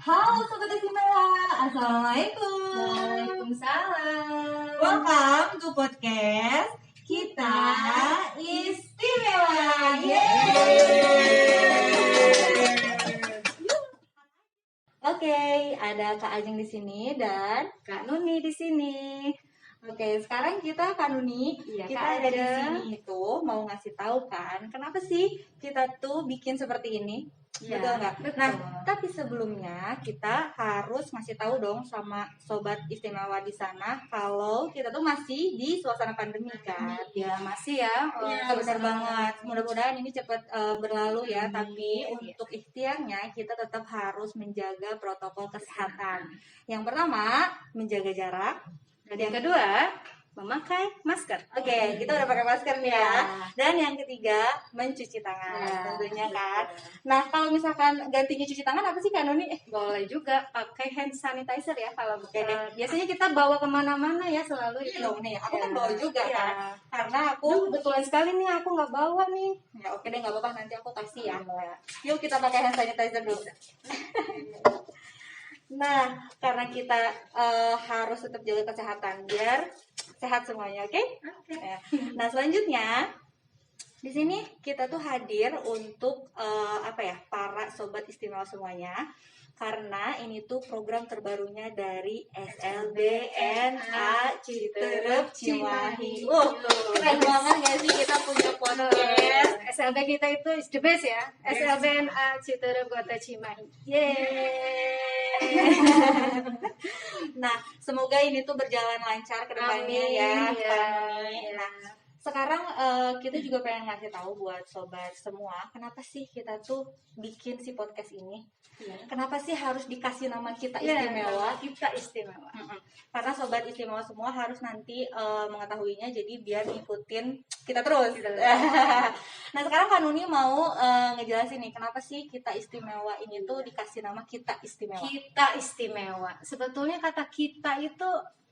Halo Sobat Istimewa, Assalamualaikum. Waalaikumsalam. Welcome to podcast Kita Istimewa. Oke, ada Kak Ajeng di sini dan Kak Nuni di sini. Oke, sekarang kita Kak Nuni, Iya, kita Kak ada di Ajeng. sini itu mau ngasih tahu kan, kenapa sih kita tuh bikin seperti ini? Iya, Betul nggak? betul. Nah, tapi sebelumnya kita harus ngasih tahu dong sama sobat istimewa di sana kalau kita tuh masih di suasana pandemi kan. Ya masih ya. Iya, benar banget. Mudah-mudahan ini cepat berlalu ya. Amin. Tapi untuk ikhtiarnya kita tetap harus menjaga protokol kesehatan. Yang pertama, menjaga jarak. Dan yang kedua, memakai masker. Oke, kita udah pakai masker nih ya. Ya. Dan yang ketiga, mencuci tangan Ya, tentunya kan. betul. Nah, kalau misalkan gantinya cuci tangan apa sih Kak Noni? Boleh juga pakai hand sanitizer ya kalau Oke deh. biasanya kita bawa kemana-mana ya selalu Iya itu. dong nih, aku Ya. kan bawa juga Ya. kan. Karena aku Kebetulan sekali nih aku nggak bawa nih. ya oke deh nggak apa-apa nanti aku kasih ya. Iya. Yuk kita pakai hand sanitizer dulu. Nah, karena kita harus tetap jaga kesehatan biar sehat semuanya, oke? Ya. Nah, selanjutnya di sini kita tuh hadir untuk para sobat istimewa semuanya karena ini tuh program terbarunya dari SLBNA Citerep Cimahi. Keren banget nggak sih kita punya podcast? SLB kita itu is the best ya. SLBNA Citerep Kota Cimahi. Nah, semoga ini tuh berjalan lancar ke depannya Amin, ya. ya. Nah, sekarang kita juga pengen ngasih tahu buat sobat semua, kenapa sih kita tuh bikin si podcast ini? Kenapa sih harus dikasih nama kita istimewa? Kita istimewa. Karena sobat istimewa semua harus nanti mengetahuinya, jadi biar ngikutin kita terus. Nah, sekarang Kak Nuni mau ngejelasin nih, kenapa sih kita istimewa ini tuh dikasih nama kita istimewa? Kita istimewa. Sebetulnya kata kita itu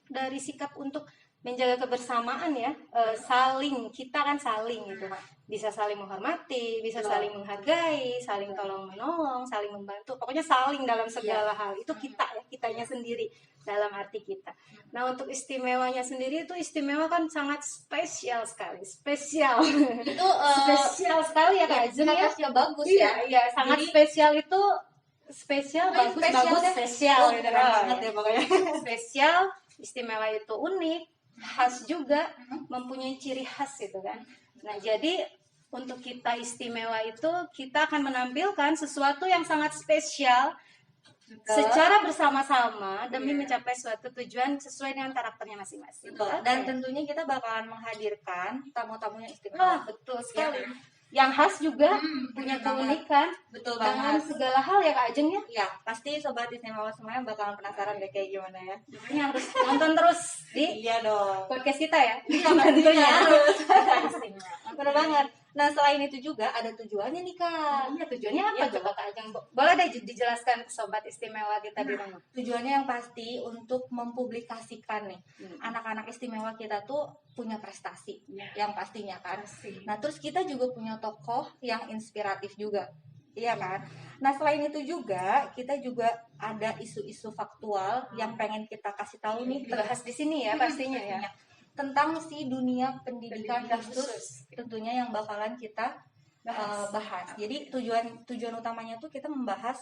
dari sikap untuk menjaga kebersamaan ya, saling, kita kan saling gitu, bisa saling menghormati, bisa saling menghargai, saling tolong menolong, saling membantu, pokoknya saling dalam segala hal. Itu kita ya, kitanya sendiri dalam arti kita. Nah, untuk istimewanya sendiri itu istimewa kan sangat spesial sekali, spesial. Itu Spesial sekali ya Kak Ajeng ya. katanya bagus Iya, ya. iya, sangat Jadi- spesial itu spesial, bagus, bagus, spesial, keren gitu. banget ya pokoknya. Spesial, istimewa itu unik, khas juga, mempunyai ciri khas gitu kan. Nah, jadi untuk kita istimewa itu kita akan menampilkan sesuatu yang sangat spesial secara bersama-sama demi mencapai suatu tujuan sesuai dengan karakternya masing-masing. Betul. Oke. Dan tentunya kita bakalan menghadirkan tamu-tamu yang Wah, istimewa. betul sekali. Yang khas juga punya bener banget. keunikan Betul dengan banget. segala hal ya Kak Ajeng ya. Ya, pasti sobat istimewa semuanya bakalan penasaran deh kayak gimana ya. Makanya harus nonton terus di Iya dong. podcast kita ya. Iya, pastinya harus. Istimewa. Bener banget. Nah, selain itu juga ada tujuannya nih Kak. Iya, tujuannya apa Iya, coba Kak Ajeng? Boleh deh dijelaskan ke sobat istimewa kita di rumah. Tujuannya yang pasti untuk mempublikasikan nih anak-anak istimewa kita tuh punya prestasi yang pastinya kan. Nah, terus kita juga punya tokoh yang inspiratif juga. Iya kan? Nah, selain itu juga kita juga ada isu-isu faktual yang pengen kita kasih tahu nih Dibahas di sini ya pastinya ya. tentang si dunia pendidikan Pendidikan khusus khusus. tentunya yang bakalan kita bahas. Jadi tujuan utamanya tuh kita membahas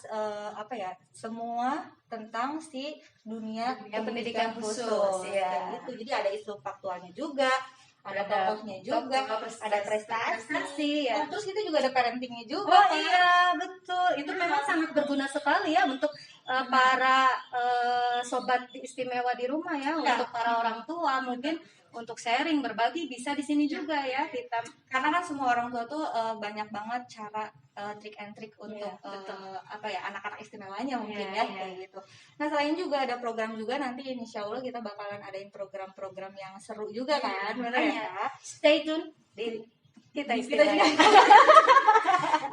semua tentang si dunia pendidikan khusus. ya. Kayak gitu. Jadi ada isu faktualnya juga, ada Ada tokohnya juga, ada prestasi. ya. Oh, terus kita juga ada parentingnya juga. Oh kan? iya, betul. Itu memang sangat berguna sekali ya untuk para sobat istimewa di rumah ya, untuk para orang tua mungkin untuk sharing, berbagi bisa di sini juga ya kita. Karena kan semua orang tua tuh banyak banget cara trik and trik untuk betul. anak-anak istimewanya mungkin Iya, ya iya. kayak gitu. Nah, selain juga ada program juga nanti insya Allah kita bakalan adain program-program yang seru juga kan, bener ya? Kak? Stay tune di kita Kita istimewa. juga.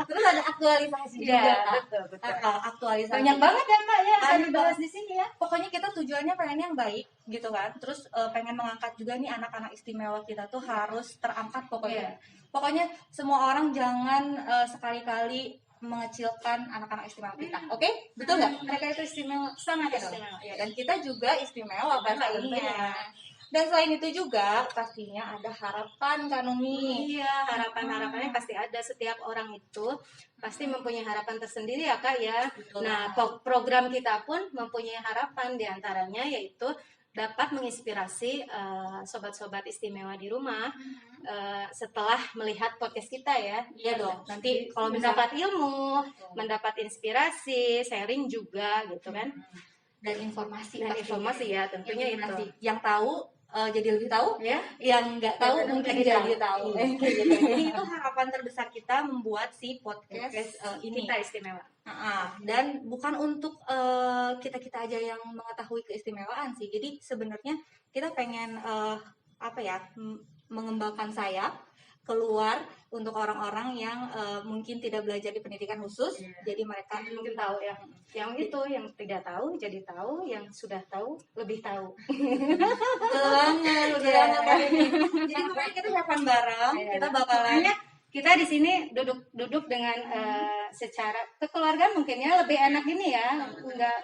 Terus ada aktualisasi juga. Iya, Kak. betul, betul. Aktualisasi. Banyak banget ya Kak ya akan Banyak dibahas di sini ya. Pokoknya kita tujuannya pengen yang baik gitu kan. Terus pengen mengangkat juga nih anak-anak istimewa kita tuh harus terangkat pokoknya. Iya. Pokoknya semua orang jangan sekali-kali mengecilkan anak-anak istimewa kita. Oke? Betul nggak? Mereka itu istimewa, sangat istimewa. Ya, dan kita juga istimewa pastinya. Dan selain itu juga pastinya ada harapan Kak Nuni. Iya, harapan-harapannya pasti ada. Setiap orang itu pasti mempunyai harapan tersendiri ya Kak ya. Betul. Nah, program kita pun mempunyai harapan, diantaranya yaitu dapat menginspirasi sobat-sobat istimewa di rumah setelah melihat podcast kita ya. Iya dong. Nanti kalau mendapat ilmu, mendapat inspirasi, sharing juga gitu kan. Dan informasi Dan informasi ya tentunya itu. Yang tahu jadi lebih tahu ya, yang nggak tahu mungkin jadi tahu. Gitu. Jadi itu harapan terbesar kita membuat si podcast ini. Kita istimewa. Dan bukan untuk kita aja yang mengetahui keistimewaan sih. Jadi sebenarnya kita pengen mengembangkan sayap keluar untuk orang-orang yang mungkin tidak belajar di pendidikan khusus. Jadi mereka mungkin tahu ya. Yang itu yang tidak tahu jadi tahu, yang sudah tahu lebih tahu. Betul banget. Jadi makanya kita harapan bareng, kita bakalan kita di sini duduk dengan secara kekeluargaan mungkin ya lebih enak ini ya,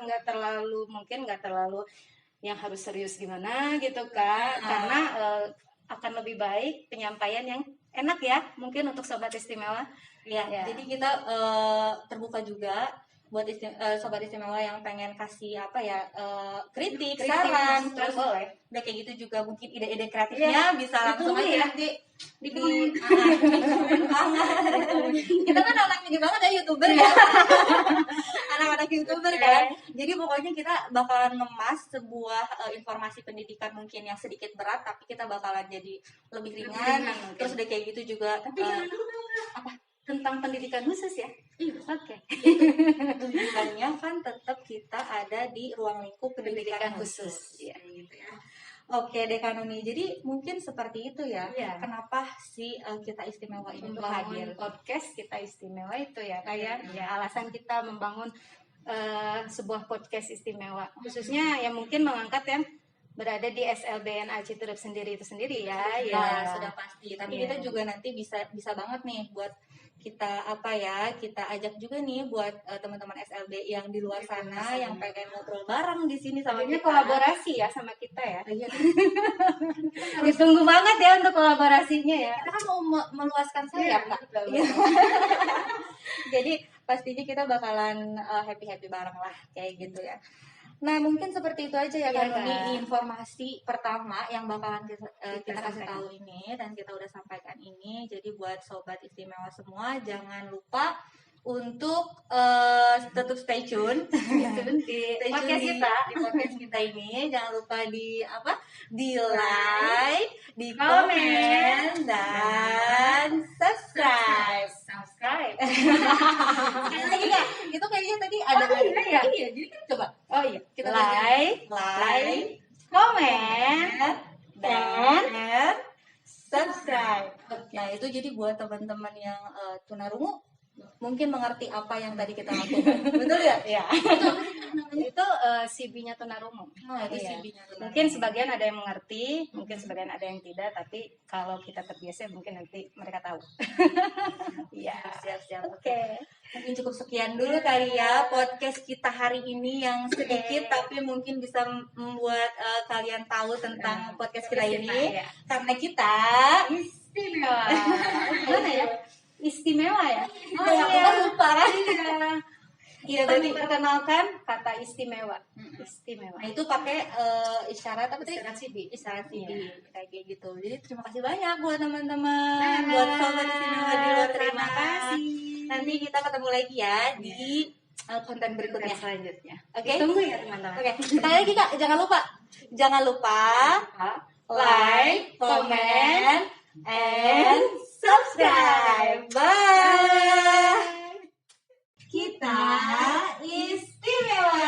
nggak terlalu yang harus serius gimana gitu Kak, karena akan lebih baik penyampaian yang enak ya mungkin untuk sobat istimewa ya. Jadi kita terbuka juga buat sobat istimewa yang pengen kasih kritik, saran, terus boleh. Udah kayak gitu juga mungkin ide-ide kreatifnya bisa langsung aja nanti kita kan anak ini banget ya YouTuber ya. Anak-anak YouTuber kan. Jadi pokoknya kita bakalan ngemas sebuah informasi pendidikan mungkin yang sedikit berat tapi kita bakalan jadi lebih ringan. Terus udah kayak gitu juga tentang pendidikan khusus ya. Oke. Tujuannya kan tetap kita ada di ruang lingkup pendidikan khusus. Ya, gitu ya. Oke deh Kak Nuni, jadi mungkin seperti itu ya. Kenapa sih kita istimewa ini untuk hadir podcast kita istimewa itu ya kayak ya alasan kita membangun sebuah podcast istimewa khususnya yang mungkin mengangkat yang berada di SLBN Citurup sendiri itu sendiri ya. Ya sudah pasti. Tapi kita juga nanti bisa banget nih buat kita kita ajak juga nih buat teman-teman SLB yang di luar sana yang pengen ngobrol bareng di sini sama kita. Kolaborasi ya sama kita ya. Ditunggu banget ya untuk kolaborasinya ya. Kita kan mau meluaskan sayap Kak. Jadi pastinya kita bakalan happy bareng lah kayak gitu ya. Nah mungkin seperti itu aja ya Kak Nuni, informasi pertama yang bakalan kita kasih tahu ini dan kita udah sampaikan ini. Jadi buat sobat istimewa semua jangan lupa untuk tetap stay tune di podcast kita ini. Jangan lupa di like, di komen dan subscribe. Lagi Kak, itu kayaknya tadi ada ya. Iya, jadi coba. Kita like, komen dan subscribe. Nah, itu jadi buat teman-teman yang tunarungu mungkin mengerti apa yang tadi kita lakukan. Betul ya? Iya. Itu CB-nya tunarungu. Itu CB-nya tunarungu. Mungkin sebagian ada yang mengerti, mungkin sebagian ada yang tidak, tapi kalau kita terbiasa mungkin nanti mereka tahu. Iya. Siap. Oke. Mungkin cukup sekian dulu kali ya podcast kita hari ini yang sedikit tapi mungkin bisa membuat kalian tahu tentang podcast kita ini karena kita istimewa. Gimana ya? Istimewa ya? Aku lupa kan? Kita memperkenalkan kata istimewa. Istimewa. Nah, itu pakai isyarat apa tadi? Isyarat CD. Kayak gitu. Jadi terima kasih banyak buat teman-teman, buat sobat istimewa di luar. Terima kasih. Nanti kita ketemu lagi ya di konten berikutnya selanjutnya. Oke. Tunggu ya teman-teman. Oke. Sekali lagi Kak, jangan lupa like, comment, and subscribe. Bye. Kita istimewa.